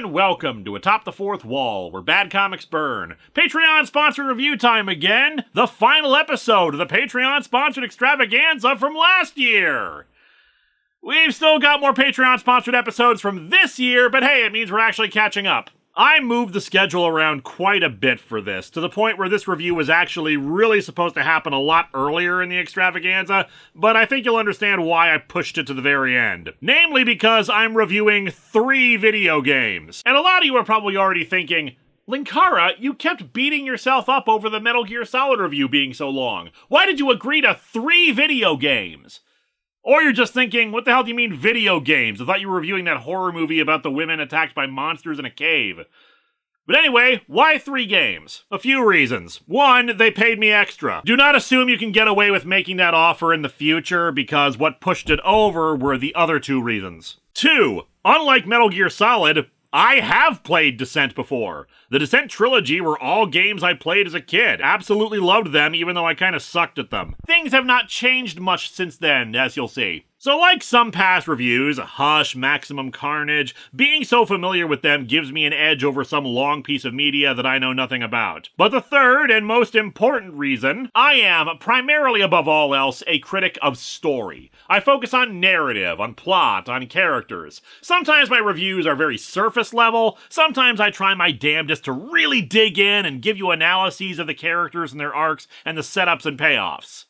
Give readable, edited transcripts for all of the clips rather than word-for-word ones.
everyone, welcome to Atop the Fourth Wall, where bad comics burn. Patreon-sponsored review time again, the final episode of the Patreon-sponsored extravaganza from last year. We've still got more Patreon-sponsored episodes from this year, but hey, it means we're actually catching up. I moved the schedule around quite a bit for this, to the point where this review was actually really supposed to happen a lot earlier in the extravaganza, but I think you'll understand why I pushed it to the very end. Namely because I'm reviewing 3 video games. And a lot of you are probably already thinking, Linkara, you kept beating yourself up over the Metal Gear Solid review being so long. Why did you agree to 3 video games? Or you're just thinking, what the hell do you mean video games? I thought you were reviewing that horror movie about the women attacked by monsters in a cave. But anyway, why 3 games? A few reasons. 1, they paid me extra. Do not assume you can get away with making that offer in the future, because what pushed it over were the other 2 reasons. 2, unlike Metal Gear Solid, I have played Descent before. The Descent Trilogy were all games I played as a kid. Absolutely loved them, even though I kinda sucked at them. Things have not changed much since then, as you'll see. So like some past reviews, Hush, Maximum Carnage, being so familiar with them gives me an edge over some long piece of media that I know nothing about. But the third and most important reason, I am, primarily above all else, a critic of story. I focus on narrative, on plot, on characters. Sometimes my reviews are very surface level, sometimes I try my damnedest to really dig in and give you analyses of the characters and their arcs and the setups and payoffs.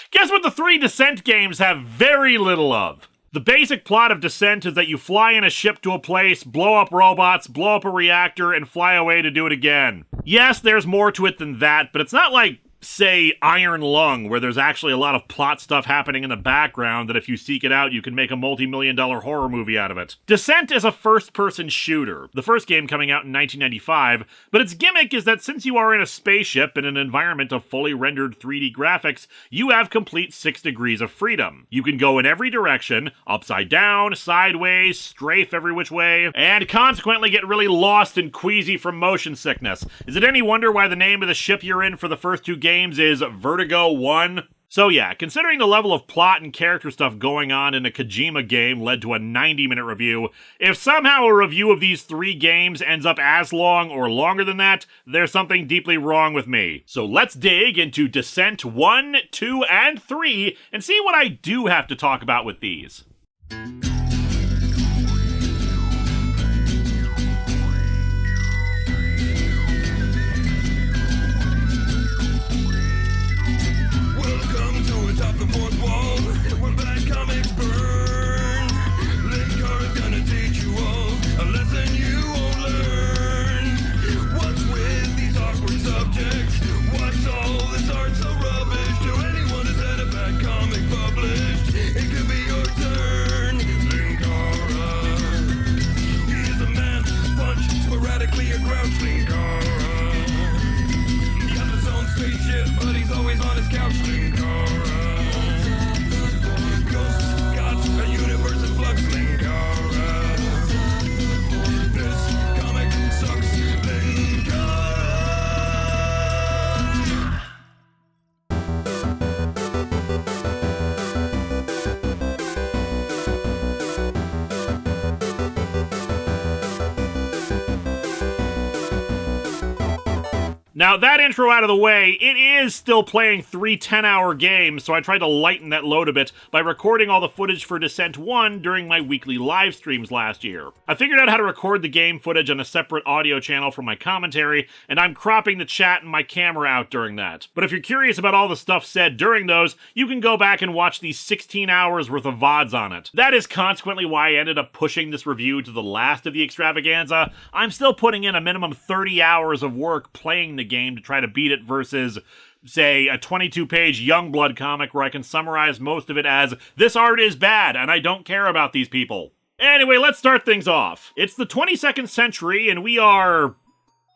Guess what the 3 Descent games have very little of? The basic plot of Descent is that you fly in a ship to a place, blow up robots, blow up a reactor, and fly away to do it again. Yes, there's more to it than that, but it's not like, say, Iron Lung, where there's actually a lot of plot stuff happening in the background that if you seek it out, you can make a multi-million-dollar horror movie out of it. Descent is a first-person shooter, the first game coming out in 1995, but its gimmick is that since you are in a spaceship in an environment of fully rendered 3D graphics, you have complete 6 degrees of freedom. You can go in every direction, upside down, sideways, strafe every which way, and consequently get really lost and queasy from motion sickness. Is it any wonder why the name of the ship you're in for the first 2 games is Vertigo 1? So yeah, considering the level of plot and character stuff going on in a Kojima game led to a 90-minute review, if somehow a review of these 3 games ends up as long or longer than that, there's something deeply wrong with me. So let's dig into Descent 1, 2, and 3 and see what I do have to talk about with these. Atop the fourth wall, where bad comics burn. Linkara's gonna teach you all a lesson you won't learn. What's with these awkward subjects? What's all this art so rubbish? To anyone who's had a bad comic published, it could be your turn. Linkara, he is a man, punch, sporadically a grouch. Linkara, he has his own spaceship, but he's always on his couch. Linkara. A universe in flux, Linkara. This comic sucks, Linkara. Now, that intro out of the way, it is still playing 3 10-hour games, so I tried to lighten that load a bit by recording all the footage for Descent 1 during my weekly live streams last year. I figured out how to record the game footage on a separate audio channel for my commentary, and I'm cropping the chat and my camera out during that. But if you're curious about all the stuff said during those, you can go back and watch these 16 hours worth of VODs on it. That is consequently why I ended up pushing this review to the last of the extravaganza. I'm still putting in a minimum 30 hours of work playing the game to try to beat it versus, say, a 22-page Youngblood comic where I can summarize most of it as, this art is bad and I don't care about these people. Anyway, let's start things off. It's the 22nd century and we are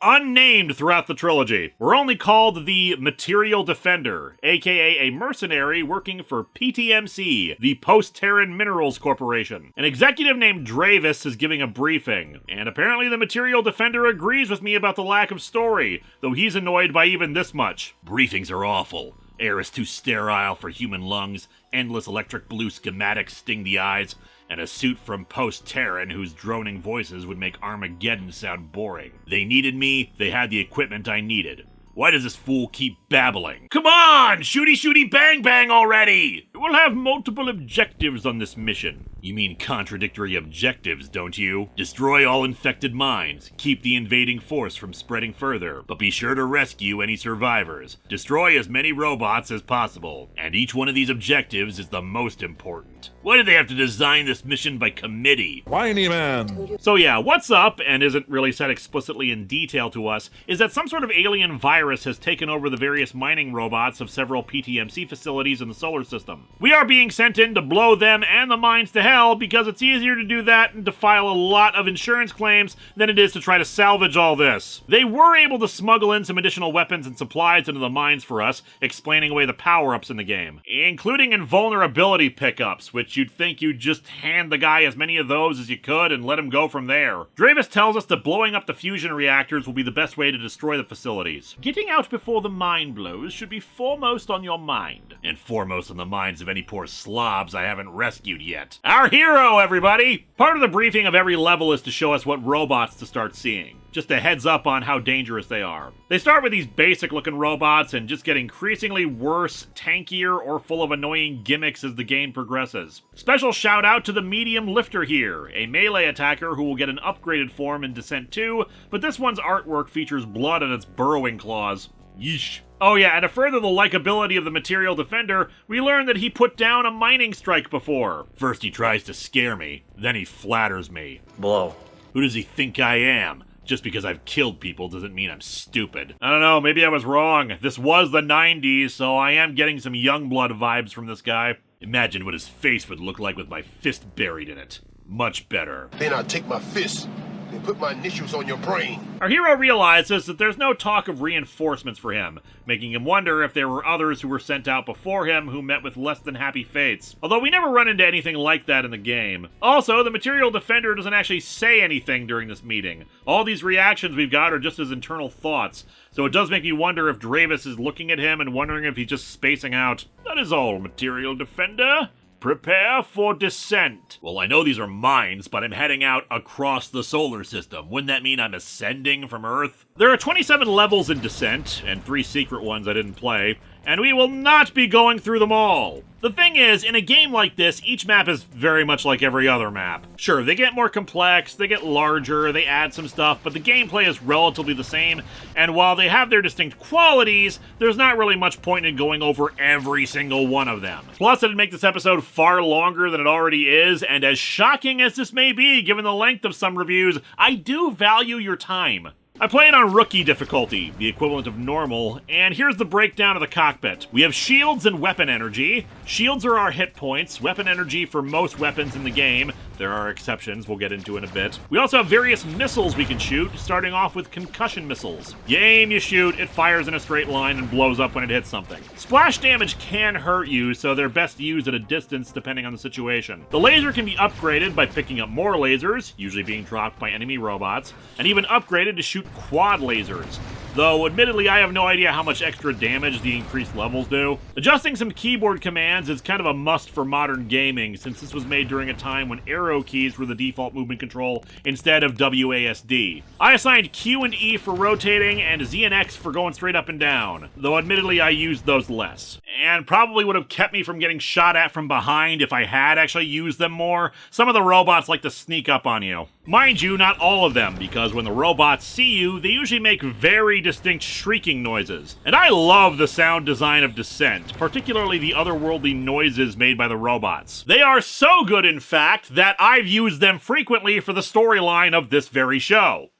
unnamed throughout the trilogy. We're only called the Material Defender, aka a mercenary working for PTMC, the Post-Terran Minerals Corporation. An executive named Dravis is giving a briefing, and apparently the Material Defender agrees with me about the lack of story, though he's annoyed by even this much. Briefings are awful. Air is too sterile for human lungs, endless electric blue schematics sting the eyes, and a suit from Post-Terran whose droning voices would make Armageddon sound boring. They needed me, they had the equipment I needed. Why does this fool keep babbling? Come on! Shooty shooty bang bang already! We'll have multiple objectives on this mission. You mean contradictory objectives, don't you? Destroy all infected minds, keep the invading force from spreading further, but be sure to rescue any survivors. Destroy as many robots as possible, and each one of these objectives is the most important. Why did they have to design this mission by committee? Whiny man. So yeah, what's up, and isn't really said explicitly in detail to us, is that some sort of alien virus has taken over the various mining robots of several PTMC facilities in the solar system. We are being sent in to blow them and the mines to hell because it's easier to do that and to file a lot of insurance claims than it is to try to salvage all this. They were able to smuggle in some additional weapons and supplies into the mines for us, explaining away the power-ups in the game, including invulnerability pickups, which you'd think you'd just hand the guy as many of those as you could and let him go from there. Dravis tells us that blowing up the fusion reactors will be the best way to destroy the facilities. Getting out before the mine blows should be foremost on your mind. And foremost on the minds of any poor slobs I haven't rescued yet. Our hero, everybody! Part of the briefing of every level is to show us what robots to start seeing. Just a heads up on how dangerous they are. They start with these basic looking robots and just get increasingly worse, tankier, or full of annoying gimmicks as the game progresses. Special shout out to the medium lifter here, a melee attacker who will get an upgraded form in Descent 2, but this one's artwork features blood on its burrowing claws. Yeesh. Oh yeah, and to further the likability of the Material Defender, we learn that he put down a mining strike before. First he tries to scare me, then he flatters me. Blow. Who does he think I am? Just because I've killed people doesn't mean I'm stupid. I don't know, maybe I was wrong. This was the 90s, so I am getting some Youngblood vibes from this guy. Imagine what his face would look like with my fist buried in it. Much better. Then I take my fist and put my initials on your brain. Our hero realizes that there's no talk of reinforcements for him, making him wonder if there were others who were sent out before him who met with less than happy fates. Although we never run into anything like that in the game. Also, the Material Defender doesn't actually say anything during this meeting. All these reactions we've got are just his internal thoughts, so it does make me wonder if Dravis is looking at him and wondering if he's just spacing out. That is all, Material Defender. Prepare for descent. Well, I know these are mines, but I'm heading out across the solar system. Wouldn't that mean I'm ascending from Earth? There are 27 levels in Descent, and 3 secret ones I didn't play, and we will not be going through them all. The thing is, in a game like this, each map is very much like every other map. Sure, they get more complex, they get larger, they add some stuff, but the gameplay is relatively the same, and while they have their distinct qualities, there's not really much point in going over every single one of them. Plus, it'd make this episode far longer than it already is, and as shocking as this may be, given the length of some reviews, I do value your time. I play it on Rookie difficulty, the equivalent of normal, and here's the breakdown of the cockpit. We have shields and weapon energy. Shields are our hit points, weapon energy for most weapons in the game. There are exceptions we'll get into in a bit. We also have various missiles we can shoot, starting off with concussion missiles. You aim, you shoot, it fires in a straight line and blows up when it hits something. Splash damage can hurt you, so they're best used at a distance depending on the situation. The laser can be upgraded by picking up more lasers, usually being dropped by enemy robots, and even upgraded to shoot quad lasers. Though, admittedly, I have no idea how much extra damage the increased levels do. Adjusting some keyboard commands is kind of a must for modern gaming, since this was made during a time when arrow keys were the default movement control instead of WASD. I assigned Q and E for rotating and Z and X for going straight up and down, though admittedly I used those less. And probably would have kept me from getting shot at from behind if I had actually used them more. Some of the robots like to sneak up on you. Mind you, not all of them, because when the robots see you, they usually make very distinct shrieking noises. And I love the sound design of Descent, particularly the otherworldly noises made by the robots. They are so good, in fact, that I've used them frequently for the storyline of this very show.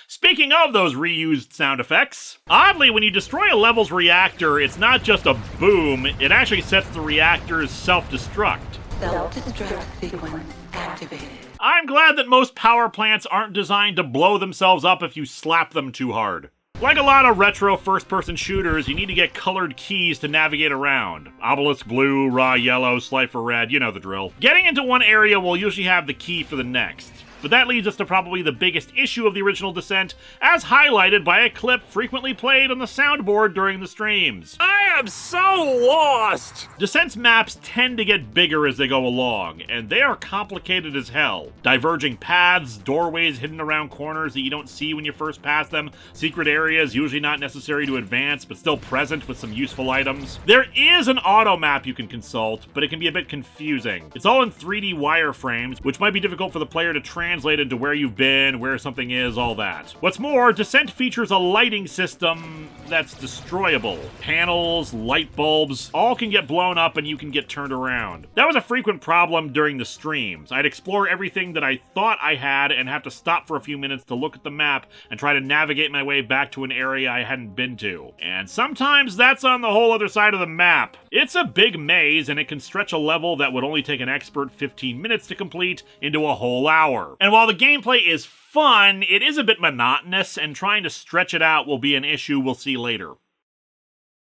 Speaking of those reused sound effects, oddly, when you destroy a level's reactor, it's not just a boom, it actually sets the reactor's self-destruct. Self-destruct sequence activated. I'm glad that most power plants aren't designed to blow themselves up if you slap them too hard. Like a lot of retro first-person shooters, you need to get colored keys to navigate around. Obelisk blue, raw yellow, Slifer red, you know the drill. Getting into one area will usually have the key for the next. But that leads us to probably the biggest issue of the original Descent, as highlighted by a clip frequently played on the soundboard during the streams. I I'm so lost! Descent's maps tend to get bigger as they go along, and they are complicated as hell. Diverging paths, doorways hidden around corners that you don't see when you first pass them, secret areas usually not necessary to advance but still present with some useful items. There is an auto map you can consult, but it can be a bit confusing. It's all in 3D wireframes, which might be difficult for the player to translate into where you've been, where something is, all that. What's more, Descent features a lighting system that's destroyable. Panels, light bulbs, all can get blown up and you can get turned around. That was a frequent problem during the streams. I'd explore everything that I thought I had and have to stop for a few minutes to look at the map and try to navigate my way back to an area I hadn't been to. And sometimes that's on the whole other side of the map. It's a big maze and it can stretch a level that would only take an expert 15 minutes to complete into a whole hour. And while the gameplay is fun, it is a bit monotonous, and trying to stretch it out will be an issue we'll see later.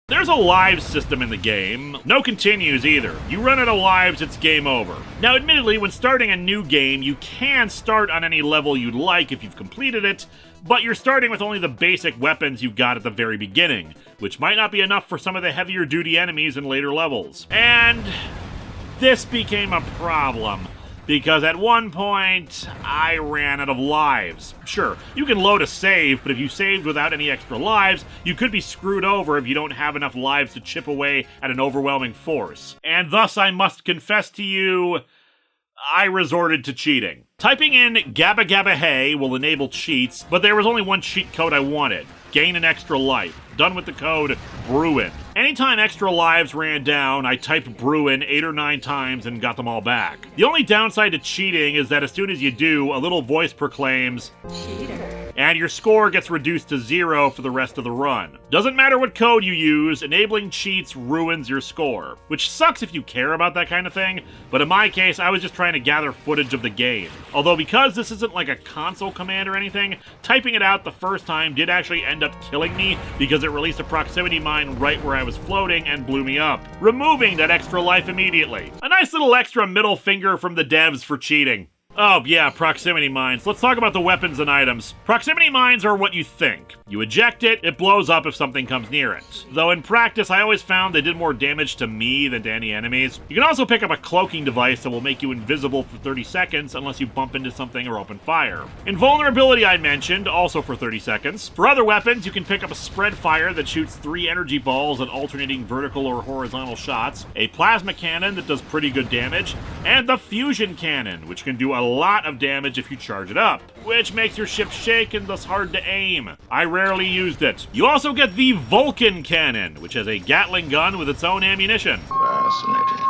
There's a lives system in the game. No continues either. You run out of lives, it's game over. Now, admittedly, when starting a new game, you can start on any level you'd like if you've completed it, but you're starting with only the basic weapons you got at the very beginning, which might not be enough for some of the heavier duty enemies in later levels. And this became a problem, because at one point, I ran out of lives. Sure, you can load a save, but if you saved without any extra lives, you could be screwed over if you don't have enough lives to chip away at an overwhelming force. And thus, I must confess to you, I resorted to cheating. Typing in Gabba Gabba Hey will enable cheats, but there was only one cheat code I wanted. Gain an extra life. Done with the code Bruin. Anytime extra lives ran down, I typed Bruin 8 or 9 times and got them all back. The only downside to cheating is that as soon as you do, a little voice proclaims, Cheater. and your score gets reduced to 0 for the rest of the run. Doesn't matter what code you use, enabling cheats ruins your score. Which sucks if you care about that kind of thing, but in my case, I was just trying to gather footage of the game. Although because this isn't like a console command or anything, typing it out the first time did actually end up killing me because it released a proximity mine right where I was floating and blew me up, removing that extra life immediately. A nice little extra middle finger from the devs for cheating. Oh yeah, proximity mines. Let's talk about the weapons and items. Proximity mines are what you think. You eject it, it blows up if something comes near it. Though in practice, I always found they did more damage to me than to any enemies. You can also pick up a cloaking device that will make you invisible for 30 seconds unless you bump into something or open fire. Invulnerability I mentioned, also for 30 seconds. For other weapons, you can pick up a spread fire that shoots 3 energy balls at alternating vertical or horizontal shots, a plasma cannon that does pretty good damage, and the fusion cannon, which can do a lot of damage if you charge it up, which makes your ship shake and thus hard to aim. I rarely used it. You also get the Vulcan cannon, which has a Gatling gun with its own ammunition. Fascinating.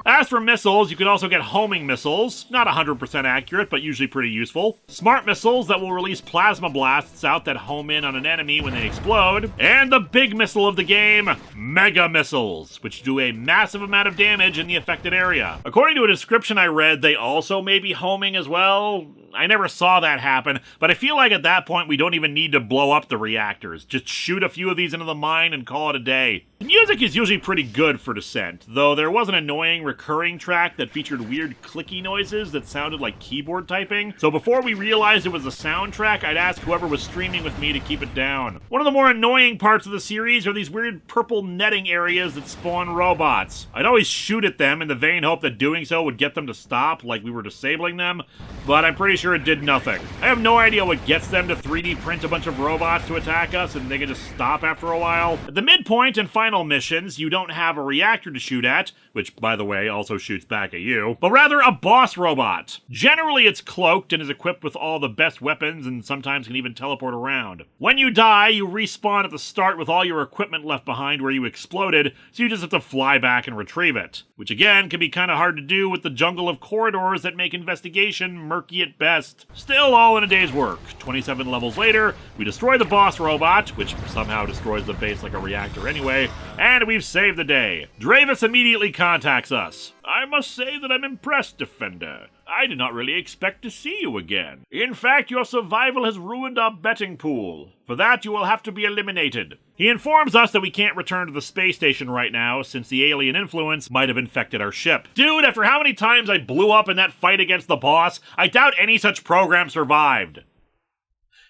As for missiles, you can also get homing missiles, not 100% accurate, but usually pretty useful. Smart missiles that will release plasma blasts out that home in on an enemy when they explode. And the big missile of the game, mega missiles, which do a massive amount of damage in the affected area. According to a description I read, they also may be homing as well. I never saw that happen, but I feel like at that point we don't even need to blow up the reactors. Just shoot a few of these into the mine and call it a day. The music is usually pretty good for Descent, though there was an annoying recurring track that featured weird clicky noises that sounded like keyboard typing. So before we realized it was a soundtrack, I'd ask whoever was streaming with me to keep it down. One of the more annoying parts of the series are these weird purple netting areas that spawn robots. I'd always shoot at them in the vain hope that doing so would get them to stop, like we were disabling them, but I'm pretty sure it did nothing. I have no idea what gets them to 3D print a bunch of robots to attack us and they can just stop after a while. At the midpoint and final missions, you don't have a reactor to shoot at, which, by the way, also shoots back at you, but rather a boss robot. Generally, it's cloaked and is equipped with all the best weapons and sometimes can even teleport around. When you die, you respawn at the start with all your equipment left behind where you exploded, so you just have to fly back and retrieve it. Which again, can be kind of hard to do with the jungle of corridors that make investigation murky at best. Still all in a day's work. 27 levels later, we destroy the boss robot, which somehow destroys the base like a reactor anyway, and we've saved the day. Dravis immediately contacts us. I must say that I'm impressed, Defender. I did not really expect to see you again. In fact, your survival has ruined our betting pool. For that, you will have to be eliminated. He informs us that we can't return to the space station right now, since the alien influence might have infected our ship. Dude, after how many times I blew up in that fight against the boss, I doubt any such program survived.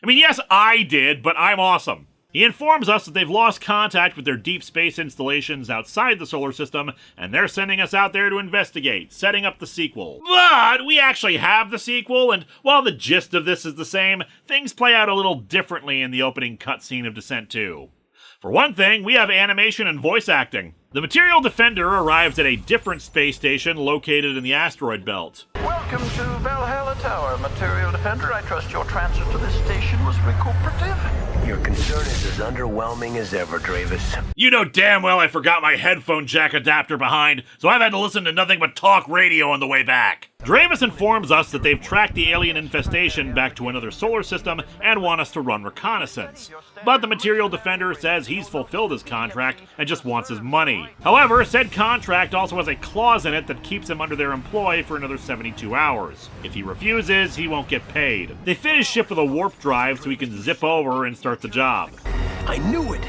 I mean, yes, I did, but I'm awesome. He informs us that they've lost contact with their deep space installations outside the solar system, and they're sending us out there to investigate, setting up the sequel. But we actually have the sequel, and while the gist of this is the same, things play out a little differently in the opening cutscene of Descent 2. For one thing, we have animation and voice acting. The Material Defender arrives at a different space station located in the asteroid belt. Welcome to Valhalla Tower, Material Defender. I trust your transit to this station was recuperative. Your concern is as underwhelming as ever, Dravis. You know damn well I forgot my headphone jack adapter behind, so I've had to listen to nothing but talk radio on the way back. Dravis informs us that they've tracked the alien infestation back to another solar system and want us to run reconnaissance. But the Material Defender says he's fulfilled his contract and just wants his money. However, said contract also has a clause in it that keeps him under their employ for another 72 hours. If he refuses, he won't get paid. They fit his ship with a warp drive so he can zip over and start the job. I knew it!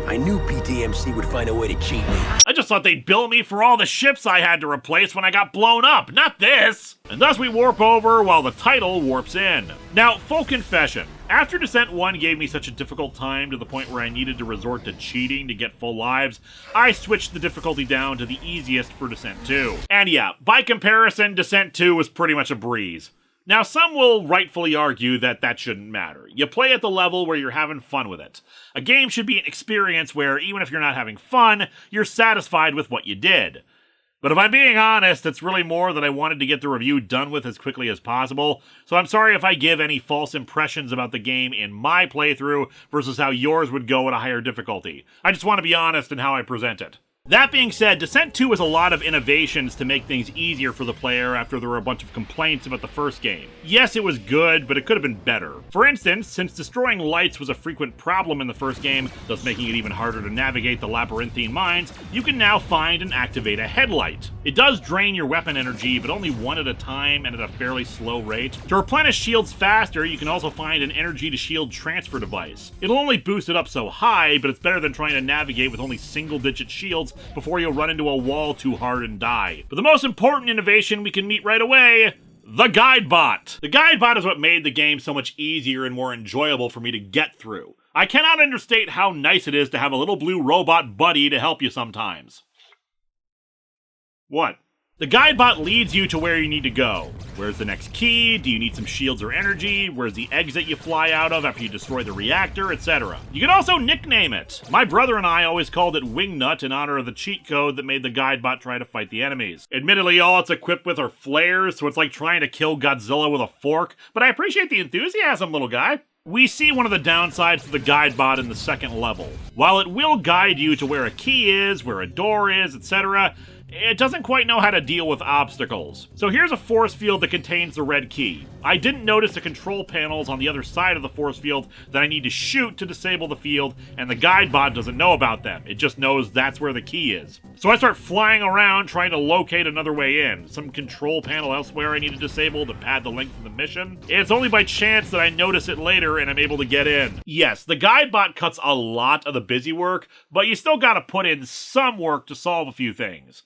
I knew PTMC would find a way to cheat me. I just thought they'd bill me for all the ships I had to replace when I got blown up, not this! And thus we warp over while the title warps in. Now, full confession. After Descent 1 gave me such a difficult time to the point where I needed to resort to cheating to get full lives, I switched the difficulty down to the easiest for Descent 2. And yeah, by comparison, Descent 2 was pretty much a breeze. Now, some will rightfully argue that that shouldn't matter. You play at the level where you're having fun with it. A game should be an experience where, even if you're not having fun, you're satisfied with what you did. But if I'm being honest, it's really more that I wanted to get the review done with as quickly as possible, so I'm sorry if I give any false impressions about the game in my playthrough versus how yours would go at a higher difficulty. I just want to be honest in how I present it. That being said, Descent 2 has a lot of innovations to make things easier for the player after there were a bunch of complaints about the first game. Yes, it was good, but it could have been better. For instance, since destroying lights was a frequent problem in the first game, thus making it even harder to navigate the labyrinthine mines, you can now find and activate a headlight. It does drain your weapon energy, but only one at a time and at a fairly slow rate. To replenish shields faster, you can also find an energy to shield transfer device. It'll only boost it up so high, but it's better than trying to navigate with only single-digit shields before you'll run into a wall too hard and die. But the most important innovation we can meet right away, the Guidebot. The Guidebot is what made the game so much easier and more enjoyable for me to get through. I cannot understate how nice it is to have a little blue robot buddy to help you sometimes. What? The Guidebot leads you to where you need to go. Where's the next key? Do you need some shields or energy? Where's the exit you fly out of after you destroy the reactor, etc. You can also nickname it. My brother and I always called it Wingnut in honor of the cheat code that made the Guidebot try to fight the enemies. Admittedly, all it's equipped with are flares, so it's like trying to kill Godzilla with a fork, but I appreciate the enthusiasm, little guy. We see one of the downsides to the Guidebot in the second level. While it will guide you to where a key is, where a door is, etc., it doesn't quite know how to deal with obstacles. So here's a force field that contains the red key. I didn't notice the control panels on the other side of the force field that I need to shoot to disable the field, and the Guidebot doesn't know about them. It just knows that's where the key is. So I start flying around trying to locate another way in. Some control panel elsewhere I need to disable to pad the length of the mission. It's only by chance that I notice it later and I'm able to get in. Yes, the Guidebot cuts a lot of the busy work, but you still gotta put in some work to solve a few things.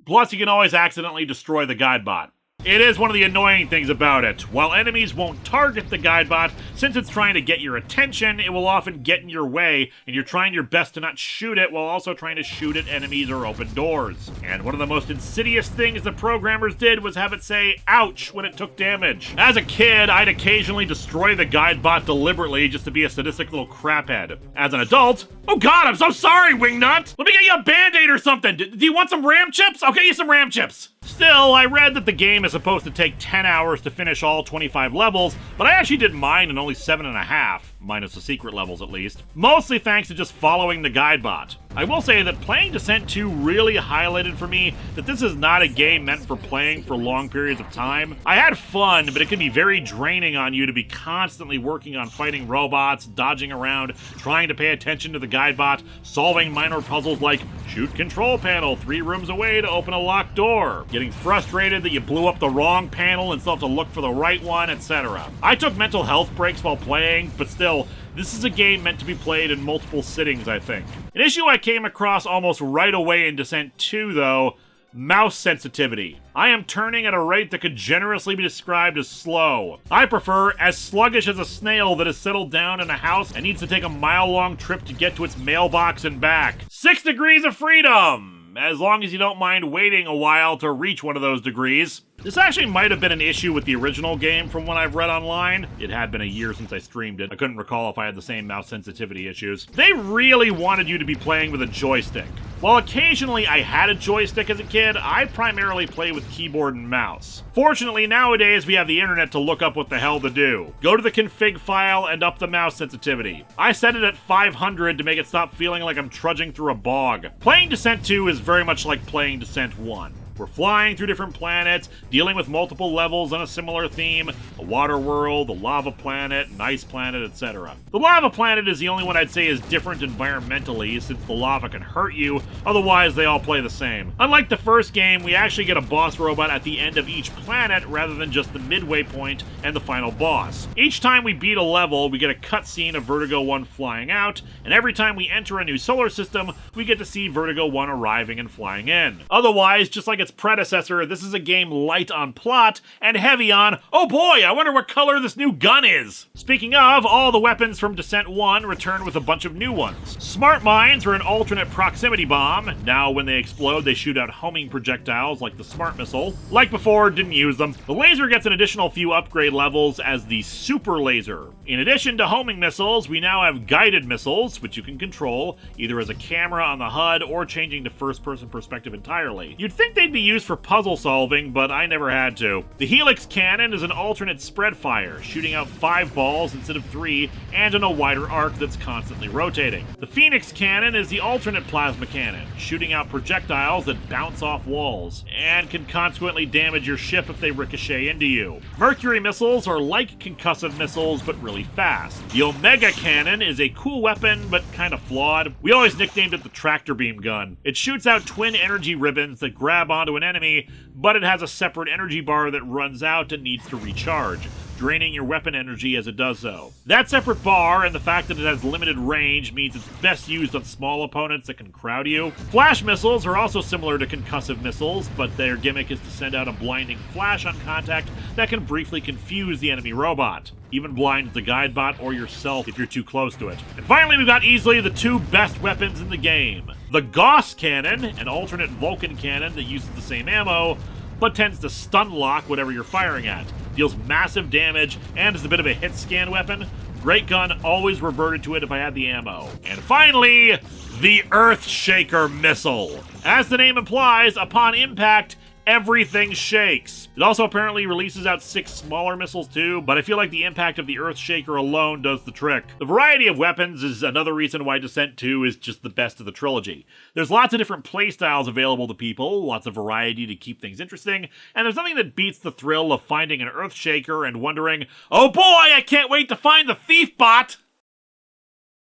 Plus, you can always accidentally destroy the Guidebot. It is one of the annoying things about it. While enemies won't target the Guidebot, since it's trying to get your attention, it will often get in your way, and you're trying your best to not shoot it while also trying to shoot at enemies or open doors. And one of the most insidious things the programmers did was have it say, ouch, when it took damage. As a kid, I'd occasionally destroy the Guidebot deliberately just to be a sadistic little craphead. As an adult, oh god, I'm so sorry, Wingnut! Let me get you a Band-Aid or something! Do you want some Ram Chips? I'll get you some Ram Chips! Still, I read that the game is supposed to take 10 hours to finish all 25 levels, but I actually did mine in only 7.5, minus the secret levels at least. Mostly thanks to just following the Guidebot. I will say that playing Descent 2 really highlighted for me that this is not a game meant for playing for long periods of time. I had fun, but it can be very draining on you to be constantly working on fighting robots, dodging around, trying to pay attention to the Guidebot, solving minor puzzles like shoot control panel 3 rooms away to open a locked door, getting frustrated that you blew up the wrong panel and still have to look for the right one, etc. I took mental health breaks while playing, but still, this is a game meant to be played in multiple sittings, I think. An issue I came across almost right away in Descent 2, though, Mouse sensitivity. I am turning at a rate that could generously be described as slow. I prefer as sluggish as a snail that has settled down in a house and needs to take a mile-long trip to get to its mailbox and back. 6 degrees of freedom! As long as you don't mind waiting a while to reach one of those degrees. This actually might have been an issue with the original game from what I've read online. It had been a year since I streamed it. I couldn't recall if I had the same mouse sensitivity issues. They really wanted you to be playing with a joystick. While occasionally I had a joystick as a kid, I primarily play with keyboard and mouse. Fortunately, nowadays we have the internet to look up what the hell to do. Go to the config file and up the mouse sensitivity. I set it at 500 to make it stop feeling like I'm trudging through a bog. Playing Descent 2 is very much like playing Descent 1. We're flying through different planets, dealing with multiple levels on a similar theme, a water world, a lava planet, an ice planet, etc. The lava planet is the only one I'd say is different environmentally, since the lava can hurt you, otherwise they all play the same. Unlike the first game, we actually get a boss robot at the end of each planet rather than just the midway point and the final boss. Each time we beat a level, we get a cutscene of Vertigo 1 flying out, and every time we enter a new solar system, we get to see Vertigo 1 arriving and flying in. Otherwise, just like its predecessor, this is a game light on plot and heavy on, oh boy, I wonder what color this new gun is. Speaking of, all the weapons from Descent 1 return with a bunch of new ones. Smart Mines are an alternate proximity bomb. Now when they explode, they shoot out homing projectiles like the Smart Missile. Like before, didn't use them. The laser gets an additional few upgrade levels as the Super Laser. In addition to homing missiles, we now have guided missiles, which you can control, either as a camera on the HUD or changing to first-person perspective entirely. You'd think they'd be used for puzzle solving, but I never had to. The Helix Cannon is an alternate spread fire, shooting out 5 balls instead of 3, and in a wider arc that's constantly rotating. The Phoenix Cannon is the alternate plasma cannon, shooting out projectiles that bounce off walls, and can consequently damage your ship if they ricochet into you. Mercury missiles are like concussive missiles, but really fast. The Omega Cannon is a cool weapon, but kind of flawed. We always nicknamed it the tractor beam gun. It shoots out twin energy ribbons that grab onto an enemy, but it has a separate energy bar that runs out and needs to recharge, draining your weapon energy as it does so. That separate bar and the fact that it has limited range means it's best used on small opponents that can crowd you. Flash missiles are also similar to concussive missiles, but their gimmick is to send out a blinding flash on contact that can briefly confuse the enemy robot. Even blinds the guide bot or yourself if you're too close to it. And finally, we've got easily the 2 best weapons in the game. The Gauss Cannon, an alternate Vulcan cannon that uses the same ammo, but tends to stun lock whatever you're firing at. Deals massive damage and is a bit of a hit scan weapon. Great gun, always reverted to it if I had the ammo. And finally, the Earthshaker missile. As the name implies, upon impact, everything shakes. It also apparently releases out 6 smaller missiles too, but I feel like the impact of the Earthshaker alone does the trick. The variety of weapons is another reason why Descent 2 is just the best of the trilogy. There's lots of different playstyles available to people, lots of variety to keep things interesting, and there's nothing that beats the thrill of finding an Earthshaker and wondering, oh boy, I can't wait to find the thief bot!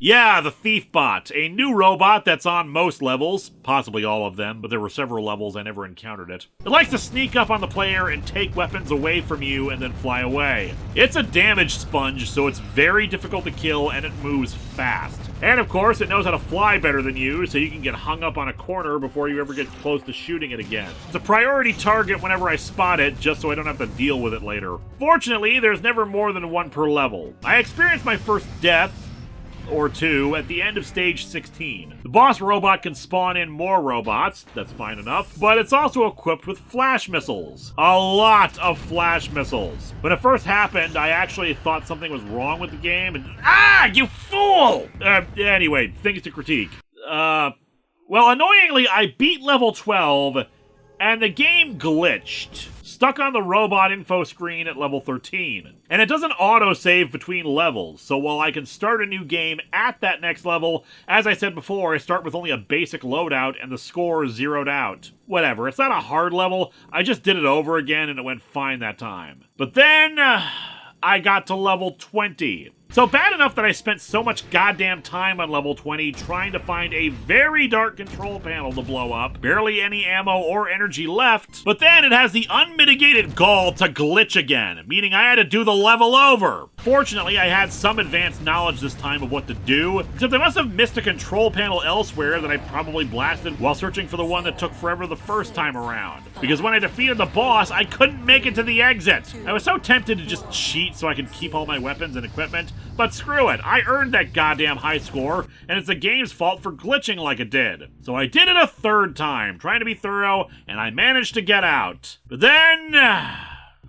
Yeah, the Thief Bot, a new robot that's on most levels, possibly all of them, but there were several levels I never encountered it. It likes to sneak up on the player and take weapons away from you and then fly away. It's a damage sponge, so it's very difficult to kill and it moves fast. And of course, it knows how to fly better than you, so you can get hung up on a corner before you ever get close to shooting it again. It's a priority target whenever I spot it, just so I don't have to deal with it later. Fortunately, there's never more than 1 per level. I experienced my first death, or 2, at the end of stage 16. The boss robot can spawn in more robots, that's fine enough, but it's also equipped with flash missiles. A lot of flash missiles. When it first happened, I actually thought something was wrong with the game, and you fool! Anyway, things to critique. Well, annoyingly, I beat level 12, and the game glitched. Stuck on the robot info screen at level 13. And it doesn't auto-save between levels, so while I can start a new game at that next level, as I said before, I start with only a basic loadout and the score is zeroed out. Whatever, it's not a hard level, I just did it over again and it went fine that time. But then, I got to level 20. So bad enough that I spent so much goddamn time on level 20 trying to find a very dark control panel to blow up, barely any ammo or energy left, but then it has the unmitigated gall to glitch again, meaning I had to do the level over. Fortunately, I had some advanced knowledge this time of what to do, except I must have missed a control panel elsewhere that I probably blasted while searching for the one that took forever the first time around. Because when I defeated the boss, I couldn't make it to the exit. I was so tempted to just cheat so I could keep all my weapons and equipment, but screw it, I earned that goddamn high score, and it's the game's fault for glitching like it did. So I did it a third time, trying to be thorough, and I managed to get out. But then...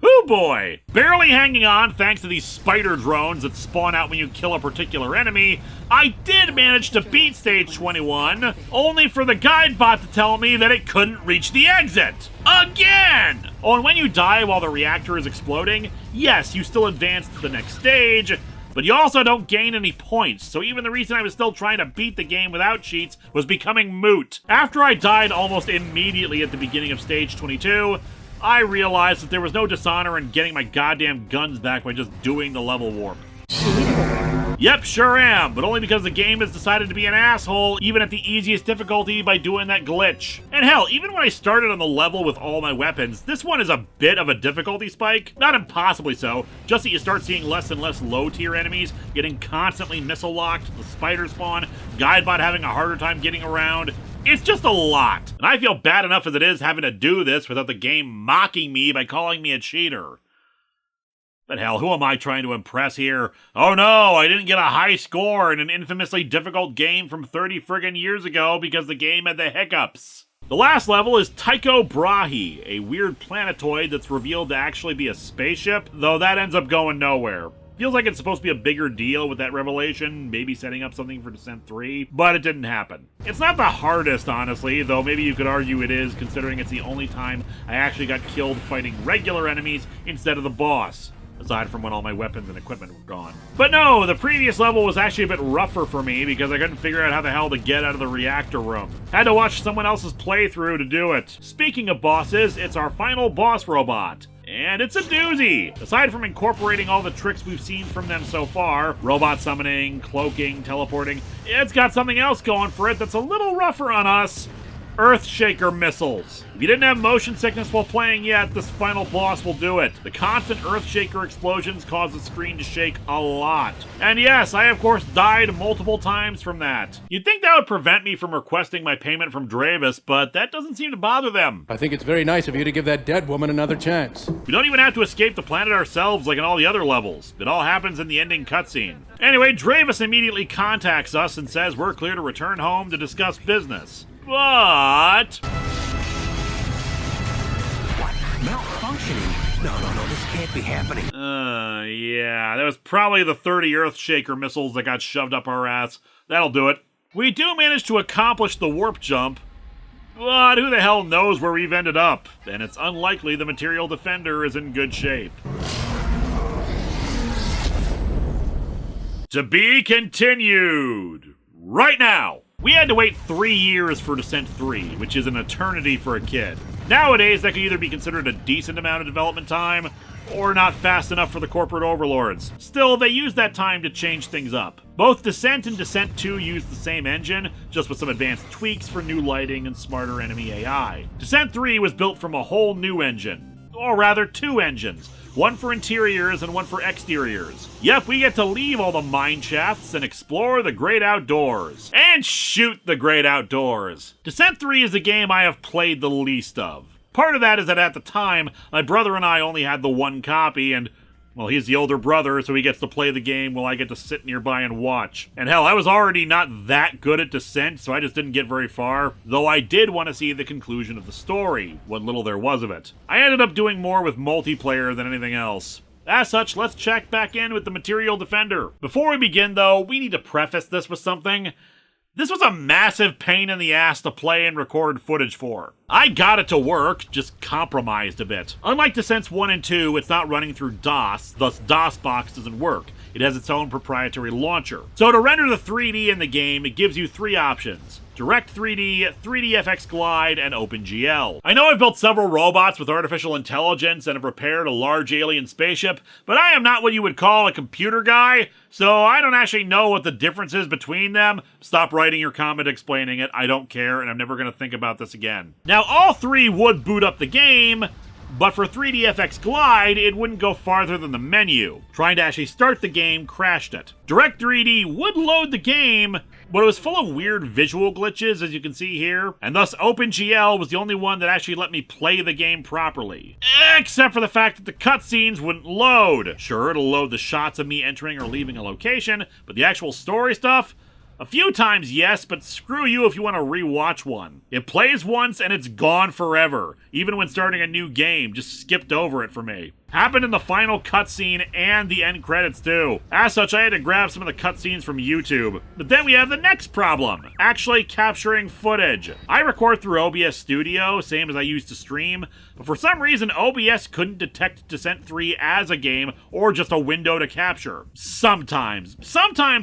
oh boy! Barely hanging on thanks to these spider drones that spawn out when you kill a particular enemy, I did manage to beat stage 21, only for the guide bot to tell me that it couldn't reach the exit. Again! Oh, and when you die while the reactor is exploding, yes, you still advance to the next stage, but you also don't gain any points, so even the reason I was still trying to beat the game without cheats was becoming moot. After I died almost immediately at the beginning of stage 22, I realized that there was no dishonor in getting my goddamn guns back by just doing the level warp. Yep, sure am, but only because the game has decided to be an asshole even at the easiest difficulty by doing that glitch. And hell, even when I started on the level with all my weapons, this one is a bit of a difficulty spike. Not impossibly so, just that you start seeing less and less low-tier enemies, getting constantly missile-locked, the spider spawn, Guidebot having a harder time getting around. It's just a lot, and I feel bad enough as it is having to do this without the game mocking me by calling me a cheater. But hell, who am I trying to impress here? Oh no, I didn't get a high score in an infamously difficult game from 30 friggin' years ago because the game had the hiccups. The last level is Tycho Brahe, a weird planetoid that's revealed to actually be a spaceship, though that ends up going nowhere. Feels like it's supposed to be a bigger deal with that revelation, maybe setting up something for Descent 3, but it didn't happen. It's not the hardest, honestly, though maybe you could argue it is, considering it's the only time I actually got killed fighting regular enemies instead of the boss, aside from when all my weapons and equipment were gone. But no, the previous level was actually a bit rougher for me because I couldn't figure out how the hell to get out of the reactor room. Had to watch someone else's playthrough to do it. Speaking of bosses, it's our final boss robot. And it's a doozy! Aside from incorporating all the tricks we've seen from them so far, robot summoning, cloaking, teleporting, it's got something else going for it that's a little rougher on us. Earthshaker missiles. If you didn't have motion sickness while playing yet, this final boss will do it. The constant Earthshaker explosions cause the screen to shake a lot. And yes, I of course died multiple times from that. You'd think that would prevent me from requesting my payment from Dravis, but that doesn't seem to bother them. I think it's very nice of you to give that dead woman another chance. We don't even have to escape the planet ourselves like in all the other levels. It all happens in the ending cutscene. Anyway, Dravis immediately contacts us and says we're clear to return home to discuss business. But... What? Malfunctioning? No, this can't be happening. Yeah, that was probably the 30 Earthshaker missiles that got shoved up our ass. That'll do it. We do manage to accomplish the warp jump, but who the hell knows where we've ended up? And it's unlikely the Material Defender is in good shape. To be continued! Right now! We had to wait 3 years for Descent 3, which is an eternity for a kid. Nowadays, that could either be considered a decent amount of development time, or not fast enough for the corporate overlords. Still, they used that time to change things up. Both Descent and Descent 2 used the same engine, just with some advanced tweaks for new lighting and smarter enemy AI. Descent 3 was built from a whole new engine. Or rather, 2 engines. One for interiors and one for exteriors. Yep, we get to leave all the mine shafts and explore the great outdoors. And shoot the great outdoors. Descent 3 is the game I have played the least of. Part of that is that at the time, my brother and I only had the one copy, and, well, he's the older brother, so he gets to play the game while I get to sit nearby and watch. And hell, I was already not that good at Descent, so I just didn't get very far, though I did want to see the conclusion of the story, what little there was of it. I ended up doing more with multiplayer than anything else. As such, let's check back in with the Material Defender. Before we begin, though, we need to preface this with something. This was a massive pain in the ass to play and record footage for. I got it to work, just compromised a bit. Unlike Descents 1 and 2, it's not running through DOS, thus DOSBox doesn't work. It has its own proprietary launcher. So to render the 3D in the game, it gives you 3 options. Direct 3D, 3dFX Glide, and OpenGL. I know I've built several robots with artificial intelligence and have repaired a large alien spaceship, but I am not what you would call a computer guy, so I don't actually know what the difference is between them. Stop writing your comment explaining it, I don't care, and I'm never going to think about this again. Now, all 3 would boot up the game, But for 3DFX Glide, it wouldn't go farther than the menu. Trying to actually start the game crashed it. Direct 3D would load the game, but it was full of weird visual glitches, as you can see here, and thus OpenGL was the only one that actually let me play the game properly. Except for the fact that the cutscenes wouldn't load. Sure, it'll load the shots of me entering or leaving a location, but the actual story stuff? A few times, yes, but screw you if you want to rewatch one. It plays once and it's gone forever. Even when starting a new game, just skipped over it for me. Happened in the final cutscene and the end credits too. As such, I had to grab some of the cutscenes from YouTube. But then we have the next problem, actually capturing footage. I record through OBS Studio, same as I used to stream, but for some reason OBS couldn't detect Descent 3 as a game or just a window to capture. Sometimes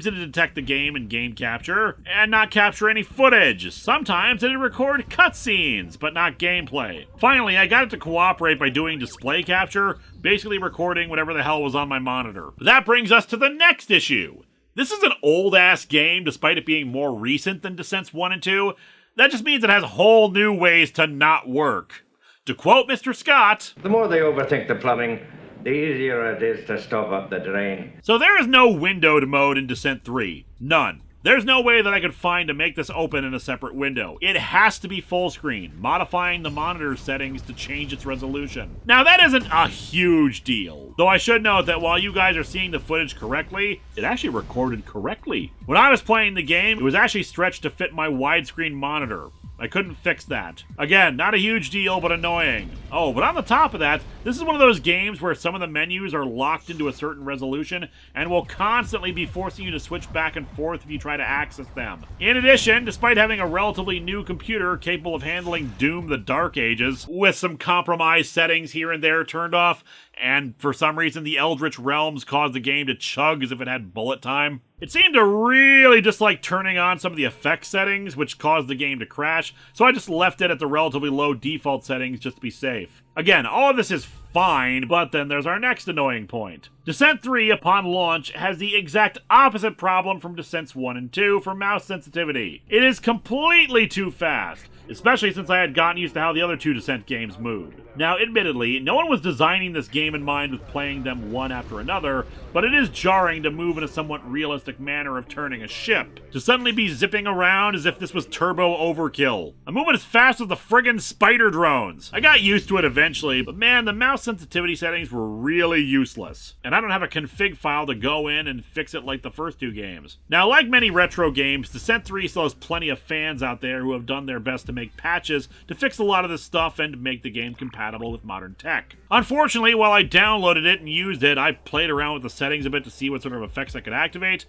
it'd detect the game in game capture and not capture any footage. Sometimes it'd record cutscenes, but not gameplay. Finally, I got it to cooperate by doing display capture, basically recording whatever the hell was on my monitor. That brings us to the next issue. This is an old-ass game, despite it being more recent than Descents 1 and 2. That just means it has whole new ways to not work. To quote Mr. Scott, "The more they overthink the plumbing, the easier it is to stop up the drain." So there is no windowed mode in Descent 3. None. There's no way that I could find to make this open in a separate window. It has to be full screen, modifying the monitor settings to change its resolution. Now that isn't a huge deal, though I should note that while you guys are seeing the footage correctly, it actually recorded correctly. When I was playing the game, it was actually stretched to fit my widescreen monitor. I couldn't fix that. Again, not a huge deal, but annoying. Oh, but on the top of that, this is one of those games where some of the menus are locked into a certain resolution and will constantly be forcing you to switch back and forth if you try to access them. In addition, despite having a relatively new computer capable of handling Doom the Dark Ages, with some compromised settings here and there turned off, and for some reason the Eldritch Realms caused the game to chug as if it had bullet time, it seemed to really dislike turning on some of the effect settings, which caused the game to crash, so I just left it at the relatively low default settings just to be safe. Again, all of this is fine, but then there's our next annoying point. Descent 3, upon launch, has the exact opposite problem from Descents 1 and 2 for mouse sensitivity. It is completely too fast, especially since I had gotten used to how the other two Descent games moved. Now, admittedly, no one was designing this game in mind with playing them one after another, but it is jarring to move in a somewhat realistic manner of turning a ship. To suddenly be zipping around as if this was turbo overkill. I'm moving as fast as the friggin' spider drones. I got used to it eventually, but man, the mouse sensitivity settings were really useless. And I don't have a config file to go in and fix it like the first two games. Now, like many retro games, Descent 3 still has plenty of fans out there who have done their best to make patches to fix a lot of this stuff and make the game compatible with modern tech. Unfortunately, while I downloaded it and used it, I played around with the settings a bit to see what sort of effects I could activate,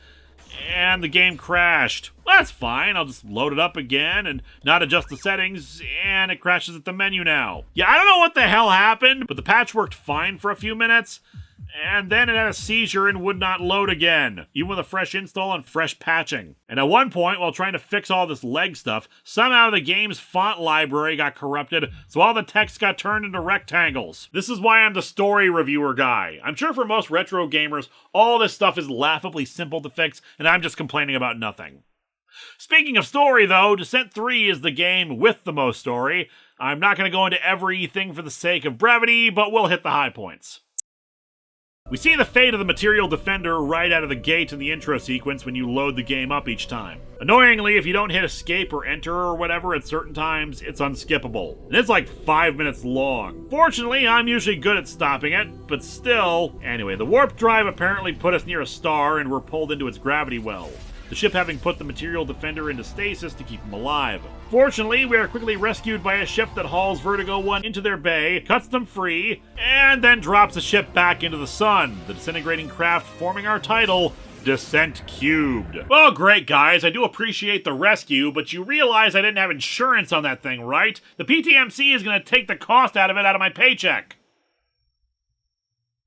and the game crashed. That's fine, I'll just load it up again and not adjust the settings, and it crashes at the menu now. Yeah, I don't know what the hell happened, but the patch worked fine for a few minutes, and then it had a seizure and would not load again, even with a fresh install and fresh patching. And at one point, while trying to fix all this leg stuff, somehow the game's font library got corrupted, so all the text got turned into rectangles. This is why I'm the story reviewer guy. I'm sure for most retro gamers, all this stuff is laughably simple to fix, and I'm just complaining about nothing. Speaking of story, though, Descent 3 is the game with the most story. I'm not going to go into everything for the sake of brevity, but we'll hit the high points. We see the fate of the Material Defender right out of the gate in the intro sequence when you load the game up each time. Annoyingly, if you don't hit escape or enter or whatever at certain times, it's unskippable. And it's like 5 minutes long. Fortunately, I'm usually good at stopping it, but still. Anyway, the warp drive apparently put us near a star and we're pulled into its gravity well, the ship having put the Material Defender into stasis to keep him alive. Fortunately, we are quickly rescued by a ship that hauls Vertigo 1 into their bay, cuts them free, and then drops the ship back into the sun, the disintegrating craft forming our title, Descent Cubed. Well, great guys, I do appreciate the rescue, but you realize I didn't have insurance on that thing, right? The PTMC is going to take the cost out of it out of my paycheck.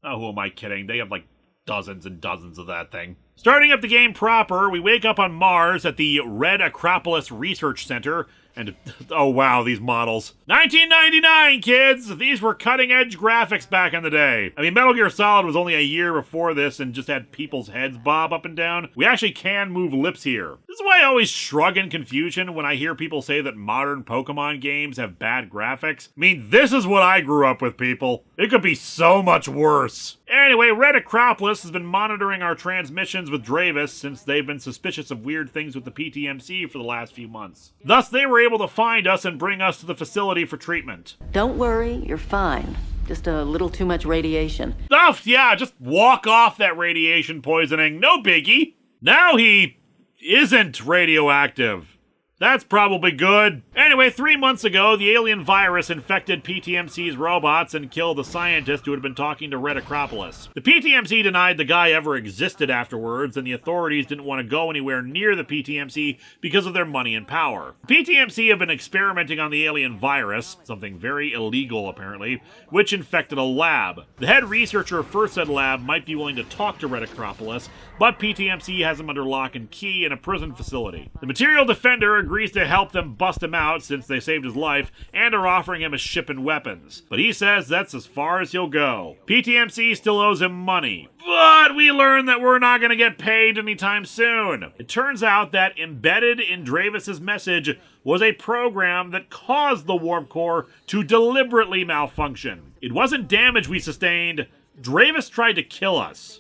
Oh, who am I kidding? They have like dozens and dozens of that thing. Starting up the game proper, we wake up on Mars at the Red Acropolis Research Center, And, oh wow, these models. 1999, kids! These were cutting-edge graphics back in the day. I mean, Metal Gear Solid was only a year before this and just had people's heads bob up and down. We actually can move lips here. This is why I always shrug in confusion when I hear people say that modern Pokemon games have bad graphics. I mean, this is what I grew up with, people. It could be so much worse. Anyway, Red Acropolis has been monitoring our transmissions with Dravis since they've been suspicious of weird things with the PTMC for the last few months. Thus, they were able to find us and bring us to the facility for treatment. Don't worry, you're fine. Just a little too much radiation. Oh, yeah, just walk off that radiation poisoning. No biggie. Now he isn't radioactive. That's probably good. Anyway, 3 months ago, the alien virus infected PTMC's robots and killed the scientist who had been talking to Red Acropolis. The PTMC denied the guy ever existed afterwards, and the authorities didn't want to go anywhere near the PTMC because of their money and power. The PTMC have been experimenting on the alien virus, something very illegal apparently, which infected a lab. The head researcher for said lab might be willing to talk to Red Acropolis, but PTMC has him under lock and key in a prison facility. The Material Defender agrees to help them bust him out since they saved his life and are offering him a ship and weapons. But he says that's as far as he'll go. PTMC still owes him money. But we learn that we're not going to get paid anytime soon. It turns out that embedded in Dravis's message was a program that caused the warp core to deliberately malfunction. It wasn't damage we sustained. Dravis tried to kill us.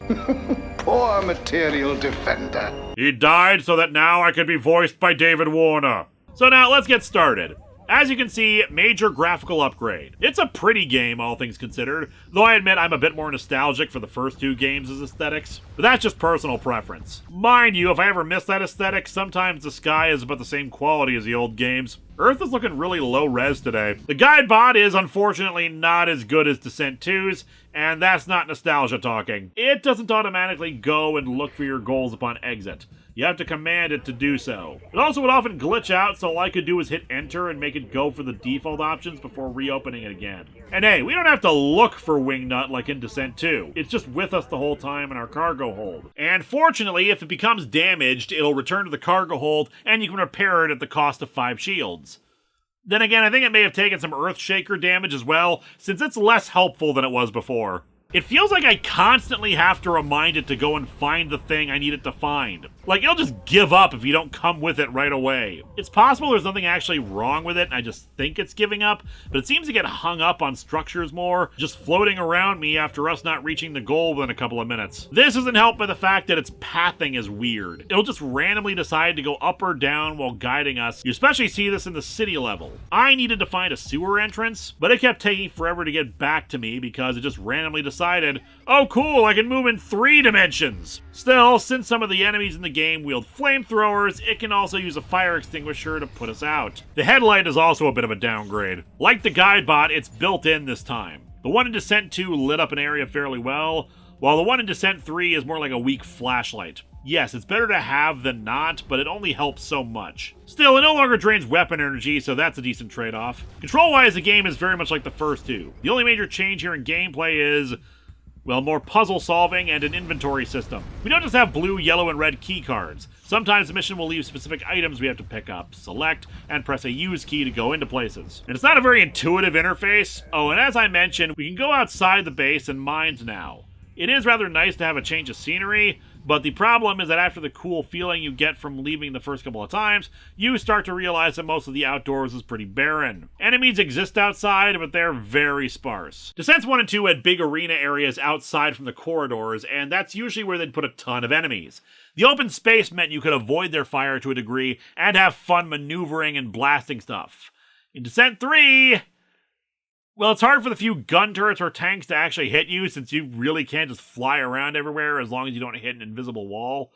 Poor Material Defender. He died so that now I could be voiced by David Warner. So now let's get started. As you can see, major graphical upgrade. It's a pretty game, all things considered, though I admit I'm a bit more nostalgic for the first two games' aesthetics, but that's just personal preference. Mind you, if I ever miss that aesthetic, sometimes the sky is about the same quality as the old games. Earth is looking really low-res today. The guide bot is unfortunately not as good as Descent 2's, and that's not nostalgia talking. It doesn't automatically go and look for your goals upon exit. You have to command it to do so. It also would often glitch out, so all I could do was hit enter and make it go for the default options before reopening it again. And hey, we don't have to look for Wingnut like in Descent 2. It's just with us the whole time in our cargo hold. And fortunately, if it becomes damaged, it'll return to the cargo hold, and you can repair it at the cost of 5 shields. Then again, I think it may have taken some Earthshaker damage as well, since it's less helpful than it was before. It feels like I constantly have to remind it to go and find the thing I need it to find. Like, it'll just give up if you don't come with it right away. It's possible there's nothing actually wrong with it and I just think it's giving up, but it seems to get hung up on structures more, just floating around me after us not reaching the goal within a couple of minutes. This isn't helped by the fact that its pathing is weird. It'll just randomly decide to go up or down while guiding us. You especially see this in the city level. I needed to find a sewer entrance, but it kept taking forever to get back to me because it just randomly decided, oh cool, I can move in 3 dimensions. Still, since some of the enemies in the game wield flamethrowers, it can also use a fire extinguisher to put us out. The headlight is also a bit of a downgrade. Like the guide bot, it's built in this time. The one in Descent 2 lit up an area fairly well, while the one in Descent 3 is more like a weak flashlight. Yes, it's better to have than not, but it only helps so much. Still, it no longer drains weapon energy, so that's a decent trade-off. Control-wise, the game is very much like the first two. The only major change here in gameplay is, well, more puzzle solving and an inventory system. We don't just have blue, yellow, and red key cards. Sometimes the mission will leave specific items we have to pick up, select, and press a use key to go into places. And it's not a very intuitive interface. Oh, and as I mentioned, we can go outside the base and mines now. It is rather nice to have a change of scenery, but the problem is that after the cool feeling you get from leaving the first couple of times, you start to realize that most of the outdoors is pretty barren. Enemies exist outside, but they're very sparse. Descents 1 and 2 had big arena areas outside from the corridors, and that's usually where they'd put a ton of enemies. The open space meant you could avoid their fire to a degree and have fun maneuvering and blasting stuff. In Descent 3... well, it's hard for the few gun turrets or tanks to actually hit you, since you really can't just fly around everywhere as long as you don't hit an invisible wall.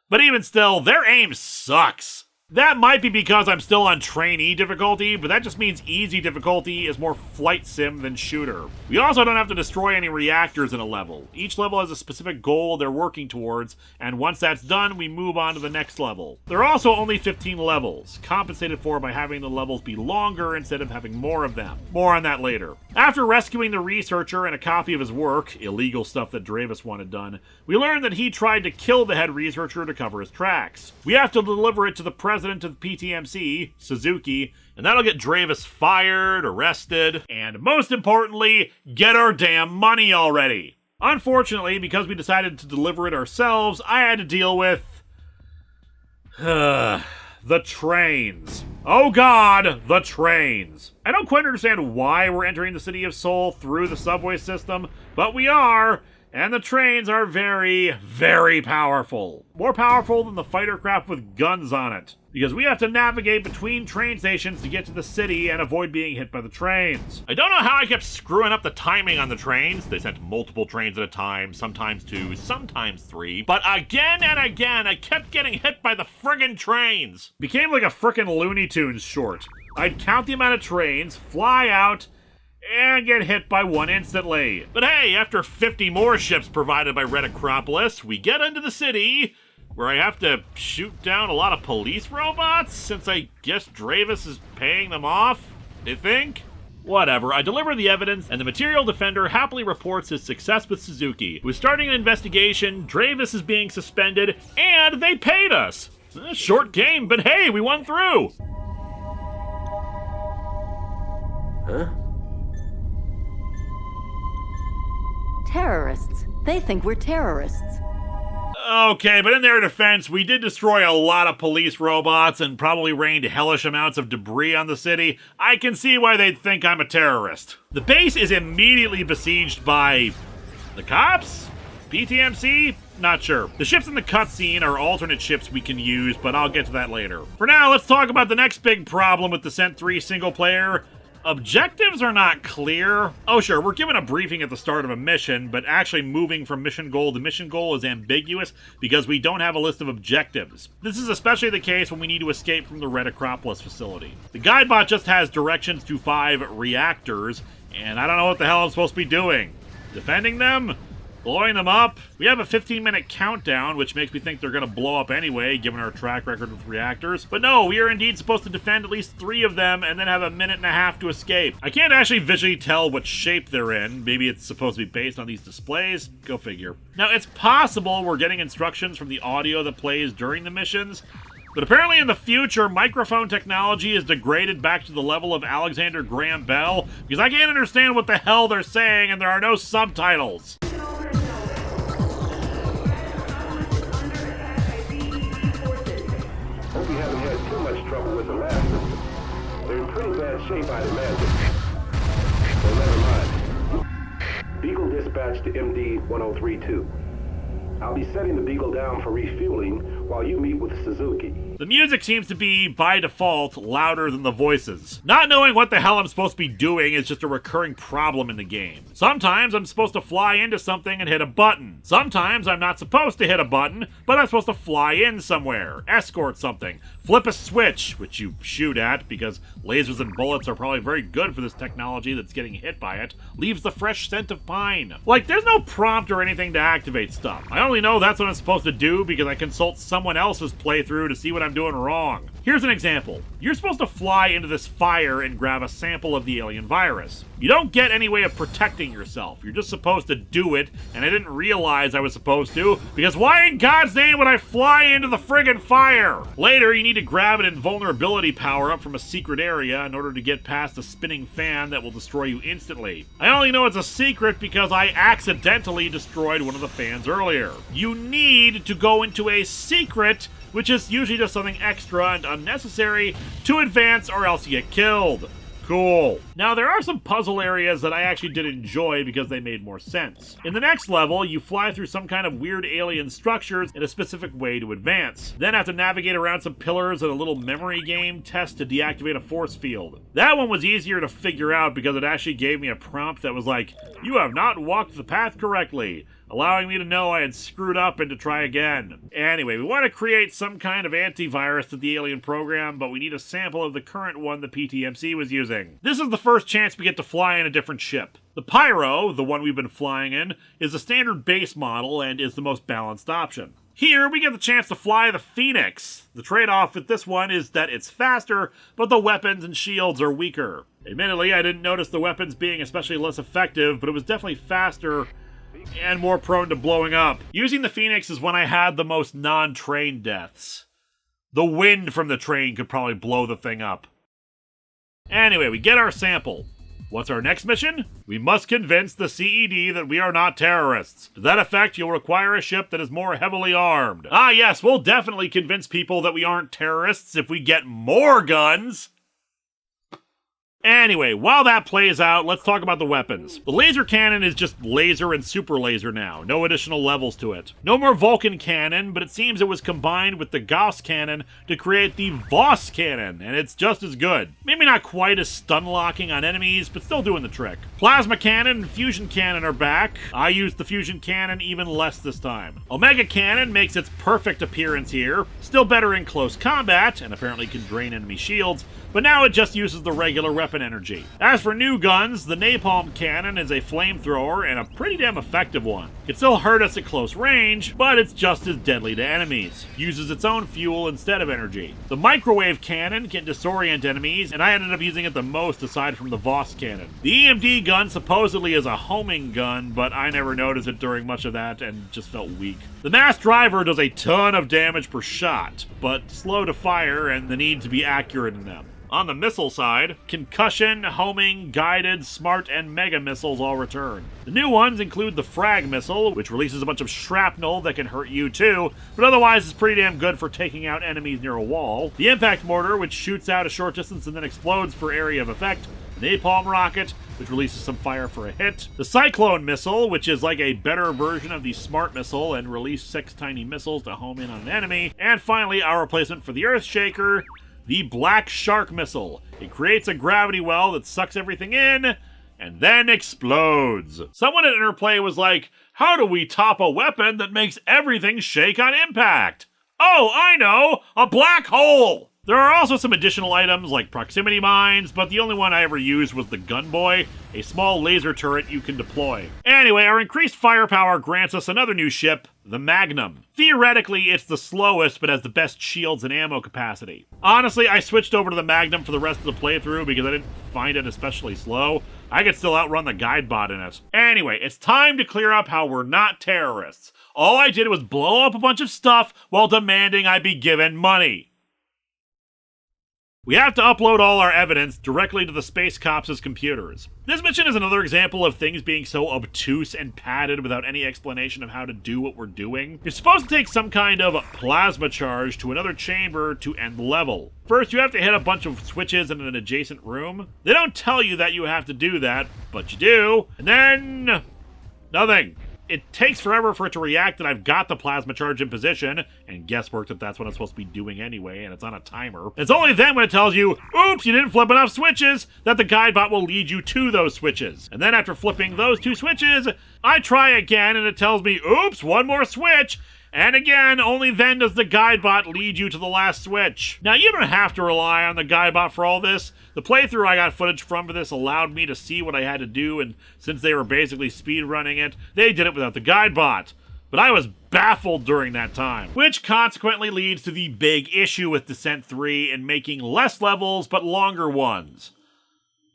But even still, their aim sucks. That might be because I'm still on trainee difficulty, but that just means easy difficulty is more flight sim than shooter. We also don't have to destroy any reactors in a level. Each level has a specific goal they're working towards, and once that's done, we move on to the next level. There are also only 15 levels, compensated for by having the levels be longer instead of having more of them. More on that later. After rescuing the researcher and a copy of his work, illegal stuff that Dravis wanted done, we learn that he tried to kill the head researcher to cover his tracks. We have to deliver it to the president president of the PTMC, Suzuki, and that'll get Dravis fired, arrested, and most importantly, get our damn money already. Unfortunately, because we decided to deliver it ourselves, I had to deal with the trains. Oh god, the trains. I don't quite understand why we're entering the city of Seoul through the subway system, but we are, and the trains are very, very powerful. More powerful than the fighter craft with guns on it. Because we have to navigate between train stations to get to the city and avoid being hit by the trains. I don't know how I kept screwing up the timing on the trains. They sent multiple trains at a time, sometimes 2, sometimes 3. But again and again, I kept getting hit by the friggin' trains. Became like a frickin' Looney Tunes short. I'd count the amount of trains, fly out, and get hit by one instantly. But hey, after 50 more ships provided by Red Acropolis, we get into the city, where I have to shoot down a lot of police robots, since I guess Dravis is paying them off, I think? Whatever, I deliver the evidence, and the Material Defender happily reports his success with Suzuki, who is starting an investigation, Dravis is being suspended, and they paid us! Short game, but hey, we won through! Huh? Terrorists. They think we're terrorists. Okay, but in their defense, we did destroy a lot of police robots and probably rained hellish amounts of debris on the city. I can see why they'd think I'm a terrorist. The base is immediately besieged by the cops? PTMC? Not sure. The ships in the cutscene are alternate ships we can use, but I'll get to that later. For now, let's talk about the next big problem with Descent 3 single player. Objectives are not clear. Oh sure, we're given a briefing at the start of a mission, but actually moving from mission goal to mission goal is ambiguous because we don't have a list of objectives. This is especially the case when we need to escape from the Red Acropolis facility. The guidebot just has directions to 5 reactors, and I don't know what the hell I'm supposed to be doing. Defending them? Blowing them up? We have a 15-minute countdown, which makes me think they're going to blow up anyway, given our track record with reactors. But no, we are indeed supposed to defend at least 3 of them and then have a minute and a half to escape. I can't actually visually tell what shape they're in. Maybe it's supposed to be based on these displays. Go figure. Now, it's possible we're getting instructions from the audio that plays during the missions, but apparently in the future, microphone technology is degraded back to the level of Alexander Graham Bell, because I can't understand what the hell they're saying and there are no subtitles. Hope you haven't had too much trouble with the lab system. They're in pretty bad shape, I'd imagine. Well, never mind. Beagle dispatch to MD 1032. I'll be setting the Beagle down for refueling while you meet with Suzuki. The music seems to be, by default, louder than the voices. Not knowing what the hell I'm supposed to be doing is just a recurring problem in the game. Sometimes I'm supposed to fly into something and hit a button. Sometimes I'm not supposed to hit a button, but I'm supposed to fly in somewhere, escort something, flip a switch, which you shoot at because lasers and bullets are probably very good for this technology that's getting hit by it, leaves the fresh scent of pine. Like, there's no prompt or anything to activate stuff. I only know that's what I'm supposed to do because I consult someone else's playthrough to see what I'm doing wrong. Here's an example. You're supposed to fly into this fire and grab a sample of the alien virus. You don't get any way of protecting yourself. You're just supposed to do it, and I didn't realize I was supposed to, because why in God's name would I fly into the friggin' fire? Later, you need to grab an invulnerability power-up from a secret area in order to get past a spinning fan that will destroy you instantly. I only know it's a secret because I accidentally destroyed one of the fans earlier. You need to go into a secret, which is usually just something extra and unnecessary to advance or else you get killed. Cool. Now, there are some puzzle areas that I actually did enjoy because they made more sense. In the next level, you fly through some kind of weird alien structures in a specific way to advance. Then have to navigate around some pillars and a little memory game test to deactivate a force field. That one was easier to figure out because it actually gave me a prompt that was like, "You have not walked the path correctly," allowing me to know I had screwed up and to try again. Anyway, we want to create some kind of antivirus to the alien program, but we need a sample of the current one the PTMC was using. This is the first chance we get to fly in a different ship. The Pyro, the one we've been flying in, is a standard base model and is the most balanced option. Here, we get the chance to fly the Phoenix. The trade-off with this one is that it's faster, but the weapons and shields are weaker. Admittedly, I didn't notice the weapons being especially less effective, but it was definitely faster and more prone to blowing up. Using the Phoenix is when I had the most non-train deaths. The wind from the train could probably blow the thing up. Anyway, we get our sample. What's our next mission? We must convince the CED that we are not terrorists. To that effect, you'll require a ship that is more heavily armed. Ah yes, we'll definitely convince people that we aren't terrorists if we get more guns. Anyway, while that plays out, let's talk about the weapons. The laser cannon is just laser and super laser now, no additional levels to it. No more Vulcan cannon, but it seems it was combined with the Gauss cannon to create the Voss cannon, and it's just as good. Maybe not quite as stun-locking on enemies, but still doing the trick. Plasma cannon and fusion cannon are back. I used the fusion cannon even less this time. Omega cannon makes its perfect appearance here, still better in close combat, and apparently can drain enemy shields, but now it just uses the regular weapon energy. As for new guns, the napalm cannon is a flamethrower and a pretty damn effective one. It still hurt us at close range, but it's just as deadly to enemies. Uses its own fuel instead of energy. The microwave cannon can disorient enemies, and I ended up using it the most aside from the Voss cannon. The EMD gun supposedly is a homing gun, but I never noticed it during much of that and just felt weak. The mass driver does a ton of damage per shot, but slow to fire and the need to be accurate in them. On the missile side, concussion, homing, guided, smart, and mega missiles all return. The new ones include the frag missile, which releases a bunch of shrapnel that can hurt you too, but otherwise is pretty damn good for taking out enemies near a wall. The impact mortar, which shoots out a short distance and then explodes for area of effect. The napalm rocket, which releases some fire for a hit. The cyclone missile, which is like a better version of the smart missile and release 6 tiny missiles to home in on an enemy. And finally, our replacement for the earth shaker, the Black Shark Missile. It creates a gravity well that sucks everything in, and then explodes. Someone at Interplay was like, how do we top a weapon that makes everything shake on impact? Oh, I know! A black hole! There are also some additional items like proximity mines, but the only one I ever used was the Gunboy, a small laser turret you can deploy. Anyway, our increased firepower grants us another new ship, the Magnum. Theoretically, it's the slowest, but has the best shields and ammo capacity. Honestly, I switched over to the Magnum for the rest of the playthrough because I didn't find it especially slow. I could still outrun the guide bot in it. Anyway, it's time to clear up how we're not terrorists. All I did was blow up a bunch of stuff while demanding I be given money. We have to upload all our evidence directly to the Space Cops' computers. This mission is another example of things being so obtuse and padded without any explanation of how to do what we're doing. You're supposed to take some kind of plasma charge to another chamber to end the level. First, you have to hit a bunch of switches in an adjacent room. They don't tell you that you have to do that, but you do. And then nothing. It takes forever for it to react that I've got the plasma charge in position, and guesswork that that's what I'm supposed to be doing anyway, and it's on a timer. It's only then when it tells you, oops, you didn't flip enough switches, that the guide bot will lead you to those switches. And then after flipping those 2 switches, I try again, and it tells me, oops, 1 more switch. And again, only then does the guide bot lead you to the last switch. Now, you don't have to rely on the guide bot for all this. The playthrough I got footage from for this allowed me to see what I had to do, and since they were basically speedrunning it, they did it without the guide bot. But I was baffled during that time. Which consequently leads to the big issue with Descent 3 in making less levels but longer ones.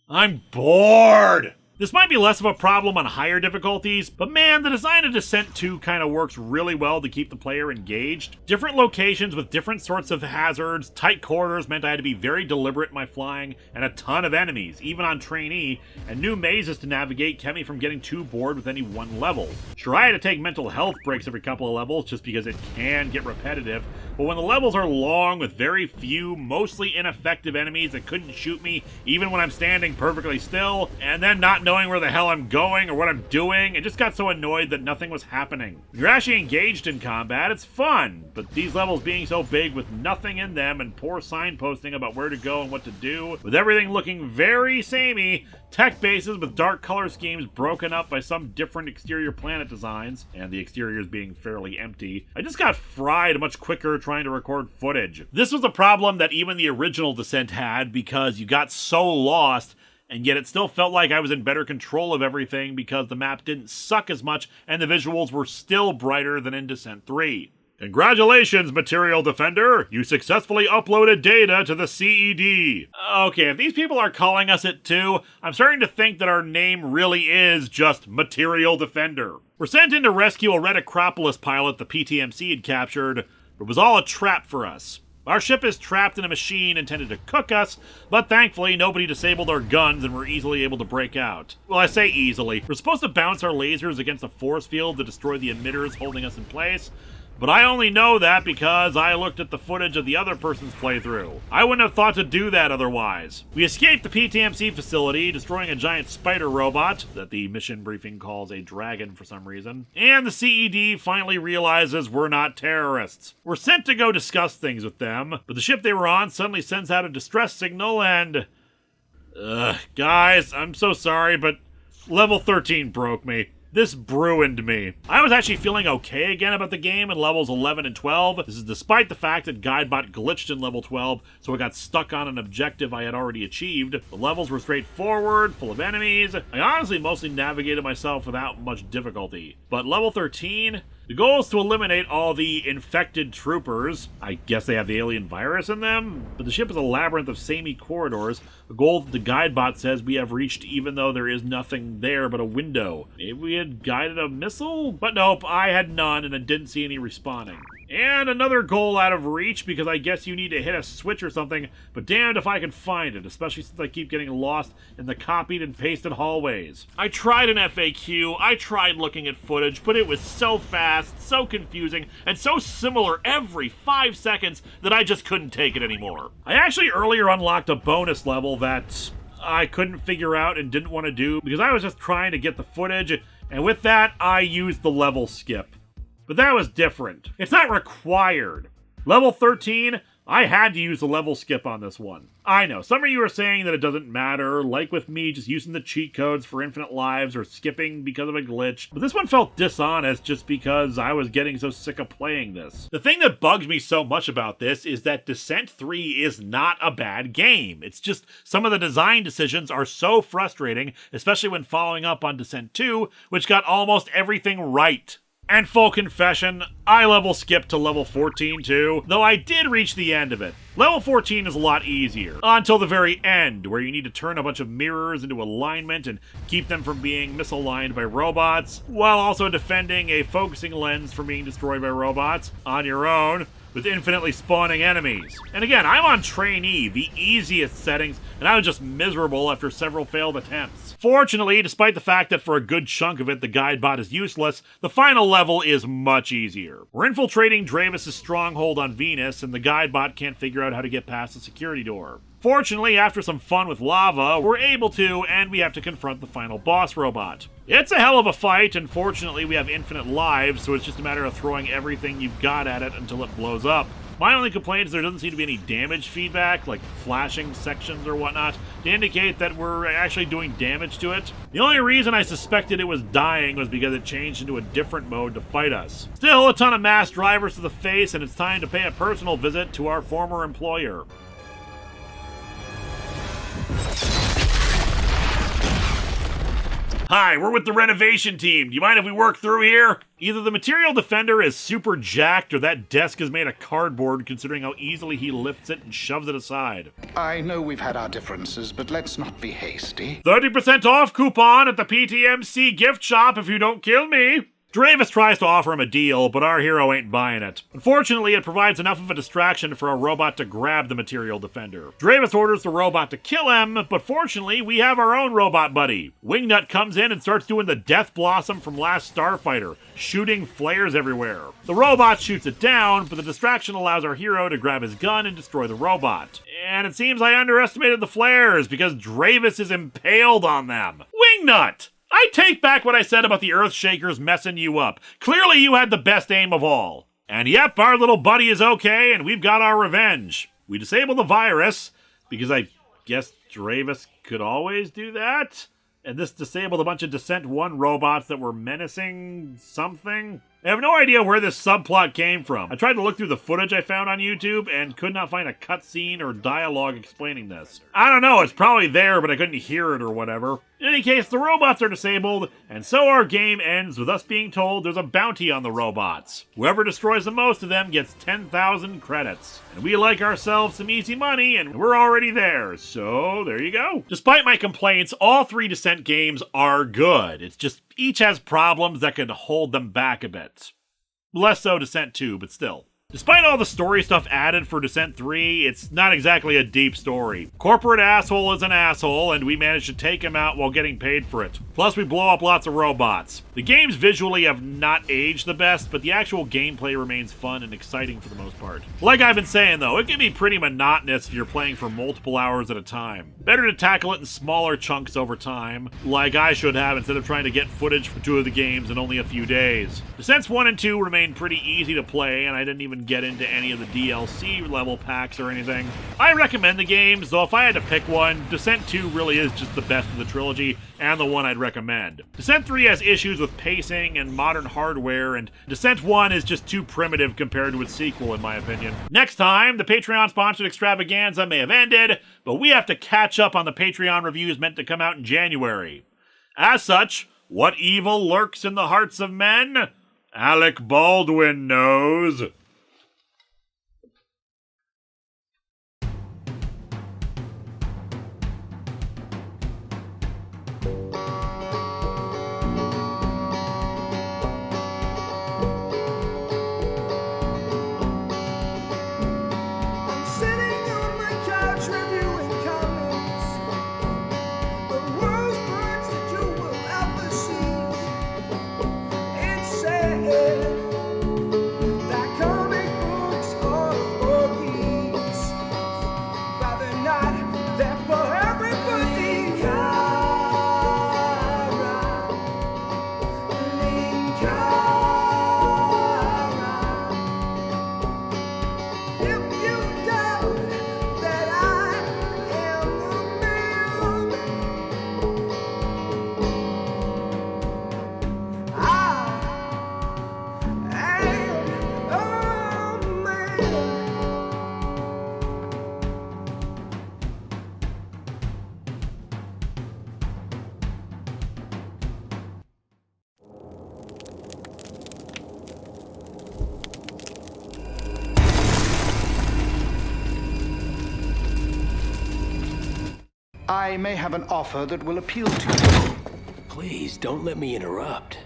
I'm bored! This might be less of a problem on higher difficulties, but man, the design of Descent 2 kind of works really well to keep the player engaged. Different locations with different sorts of hazards, tight corridors meant I had to be very deliberate in my flying, and a ton of enemies, even on trainee, and new mazes to navigate kept me from getting too bored with any one level. Sure, I had to take mental health breaks every couple of levels just because it can get repetitive, but when the levels are long with very few, mostly ineffective enemies that couldn't shoot me even when I'm standing perfectly still, and then not knowing where the hell I'm going or what I'm doing, I just got so annoyed that nothing was happening. When you're actually engaged in combat, it's fun, but these levels being so big with nothing in them and poor signposting about where to go and what to do, with everything looking very samey, tech bases with dark color schemes broken up by some different exterior planet designs, and the exteriors being fairly empty, I just got fried much quicker trying to record footage. This was a problem that even the original Descent had because you got so lost, and yet it still felt like I was in better control of everything because the map didn't suck as much and the visuals were still brighter than in Descent 3. Congratulations, Material Defender! You successfully uploaded data to the CED. Okay, if these people are calling us it too, I'm starting to think that our name really is just Material Defender. We're sent in to rescue a Red Acropolis pilot the PTMC had captured, but it was all a trap for us. Our ship is trapped in a machine intended to cook us, but thankfully nobody disabled our guns and we're easily able to break out. Well, I say easily. We're supposed to bounce our lasers against a force field to destroy the emitters holding us in place, but I only know that because I looked at the footage of the other person's playthrough. I wouldn't have thought to do that otherwise. We escaped the PTMC facility, destroying a giant spider robot that the mission briefing calls a dragon for some reason. And the CED finally realizes we're not terrorists. We're sent to go discuss things with them, but the ship they were on suddenly sends out a distress signal and... guys, I'm so sorry, but level 13 broke me. This ruined me. I was actually feeling okay again about the game in levels 11 and 12. This is despite the fact that GuideBot glitched in level 12, so I got stuck on an objective I had already achieved. The levels were straightforward, full of enemies. I honestly mostly navigated myself without much difficulty. But level 13? The goal is to eliminate all the infected troopers. I guess they have the alien virus in them, but the ship is a labyrinth of samey corridors, a goal that the GuideBot says we have reached even though there is nothing there but a window. Maybe we had guided a missile? But nope, I had none and I didn't see any respawning. And another goal out of reach because I guess you need to hit a switch or something, but damned if I can find it, especially since I keep getting lost in the copied and pasted hallways. I tried an FAQ, I tried looking at footage, but it was so fast, so confusing, and so similar every 5 seconds that I just couldn't take it anymore. I actually earlier unlocked a bonus level that I couldn't figure out and didn't want to do because I was just trying to get the footage, and with that, I used the level skip. But that was different. It's not required. Level 13, I had to use the level skip on this one. I know, some of you are saying that it doesn't matter, like with me just using the cheat codes for infinite lives or skipping because of a glitch, but this one felt dishonest just because I was getting so sick of playing this. The thing that bugs me so much about this is that Descent 3 is not a bad game. It's just some of the design decisions are so frustrating, especially when following up on Descent 2, which got almost everything right. And full confession, I level skipped to level 14 too, though I did reach the end of it. Level 14 is a lot easier, until the very end, where you need to turn a bunch of mirrors into alignment and keep them from being misaligned by robots, while also defending a focusing lens from being destroyed by robots on your own, with infinitely spawning enemies. And again, I'm on Trainee, the easiest settings, and I was just miserable after several failed attempts. Fortunately, despite the fact that for a good chunk of it the GuideBot is useless, the final level is much easier. We're infiltrating Dravis' stronghold on Venus, and the GuideBot can't figure out how to get past the security door. Fortunately, after some fun with lava, we're able to, and we have to confront the final boss robot. It's a hell of a fight, and fortunately we have infinite lives, so it's just a matter of throwing everything you've got at it until it blows up. My only complaint is there doesn't seem to be any damage feedback, like flashing sections or whatnot, to indicate that we're actually doing damage to it. The only reason I suspected it was dying was because it changed into a different mode to fight us. Still, a ton of mass drivers to the face, and it's time to pay a personal visit to our former employer. Hi, we're with the renovation team. Do you mind if we work through here? Either the material defender is super jacked or that desk is made of cardboard considering how easily he lifts it and shoves it aside. I know we've had our differences, but let's not be hasty. 30% off coupon at the PTMC gift shop if you don't kill me. Dravis tries to offer him a deal, but our hero ain't buying it. Unfortunately, it provides enough of a distraction for a robot to grab the material defender. Dravis orders the robot to kill him, but fortunately, we have our own robot buddy. Wingnut comes in and starts doing the Death Blossom from Last Starfighter, shooting flares everywhere. The robot shoots it down, but the distraction allows our hero to grab his gun and destroy the robot. And it seems I underestimated the flares, because Dravis is impaled on them. Wingnut! I take back what I said about the Earthshakers messing you up. Clearly you had the best aim of all. And yep, our little buddy is okay, and we've got our revenge. We disable the virus, because I guess Dravis could always do that? And this disabled a bunch of Descent 1 robots that were menacing something? I have no idea where this subplot came from. I tried to look through the footage I found on YouTube and could not find a cutscene or dialogue explaining this. I don't know, it's probably there, but I couldn't hear it or whatever. In any case, the robots are disabled, and so our game ends with us being told there's a bounty on the robots. Whoever destroys the most of them gets 10,000 credits. And we like ourselves some easy money, and we're already there, so there you go. Despite my complaints, all 3 Descent games are good. It's just each has problems that could hold them back a bit. Less so Descent 2, but still. Despite all the story stuff added for Descent 3, it's not exactly a deep story. Corporate asshole is an asshole, and we managed to take him out while getting paid for it. Plus, we blow up lots of robots. The games visually have not aged the best, but the actual gameplay remains fun and exciting for the most part. Like I've been saying though, it can be pretty monotonous if you're playing for multiple hours at a time. Better to tackle it in smaller chunks over time, like I should have instead of trying to get footage for 2 of the games in only a few days. Descents 1 and 2 remain pretty easy to play, and I didn't even get into any of the DLC level packs or anything. I recommend the games, though if I had to pick one, Descent 2 really is just the best of the trilogy, and the one I'd recommend. Descent 3 has issues with pacing and modern hardware, and Descent 1 is just too primitive compared to its sequel, in my opinion. Next time, the Patreon-sponsored extravaganza may have ended, but we have to catch up on the Patreon reviews meant to come out in January. As such, what evil lurks in the hearts of men? Alec Baldwin knows. I may have an offer that will appeal to you. Please, don't let me interrupt.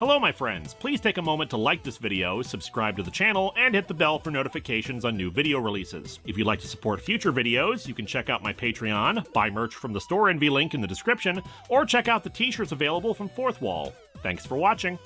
Hello my friends, please take a moment to like this video, subscribe to the channel, and hit the bell for notifications on new video releases. If you'd like to support future videos, you can check out my Patreon, buy merch from the store envy link in the description, or check out the t-shirts available from Fourth Wall. Thanks for watching.